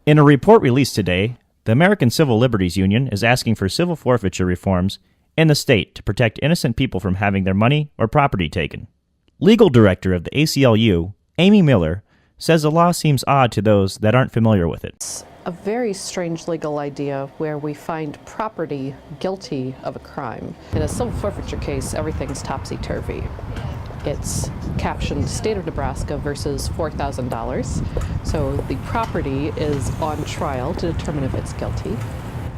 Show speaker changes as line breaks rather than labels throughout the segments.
In a report released today, the American Civil Liberties Union is asking for civil forfeiture reforms in the state to protect innocent people from having their money or property taken. Legal director of the ACLU, Amy Miller, says the law seems odd to those that aren't familiar with it.
It's a very strange legal idea where we find property guilty of a crime. In a civil forfeiture case, everything's topsy-turvy. It's captioned State of Nebraska versus $4,000. So the property is on trial to determine if it's guilty.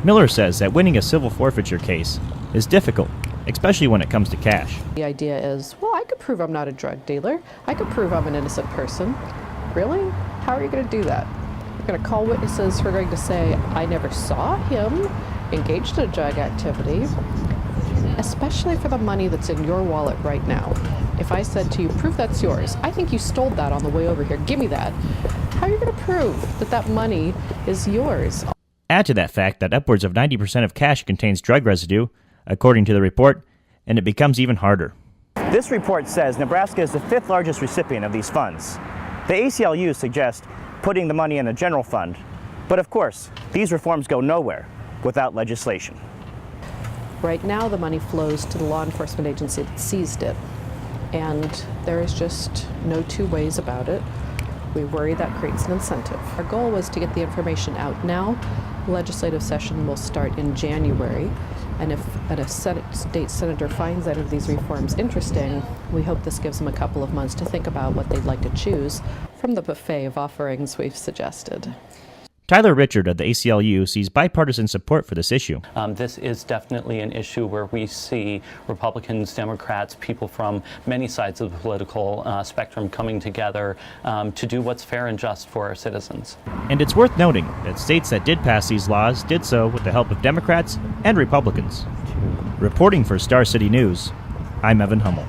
Miller says that winning a civil forfeiture case is difficult, especially when it comes to cash.
The idea is, well, I could prove I'm not a drug dealer. I could prove I'm an innocent person. Really? How are you going to do that? You're going to call witnesses who are going to say, I never saw him engaged in a drug activity, especially for the money that's in your wallet right now. If I said to you, prove that's yours, I think you stole that on the way over here, give me that. How are you going to prove that that money is yours?
Add to that fact that upwards of 90% of cash contains drug residue, according to the report, and it becomes even harder.
This report says Nebraska is the 5th largest recipient of these funds. The ACLU suggests putting the money in a general fund, but of course, these reforms go nowhere without legislation.
Right now, the money flows to the law enforcement agency that seized it, and there is just no two ways about it. We worry that creates an incentive. Our goal was to get the information out now. Legislative session will start in January, and if a state senator finds any of these reforms interesting, we hope this gives them a couple of months to think about what they'd like to choose from the buffet of offerings we've suggested.
Tyler Richard of the ACLU sees bipartisan support for this issue.
This is definitely an issue where we see Republicans, Democrats, people from many sides of the political spectrum coming together to do what's fair and just for our citizens.
And it's worth noting that states that did pass these laws did so with the help of Democrats and Republicans. Reporting for Star City News, I'm Evan Hummel.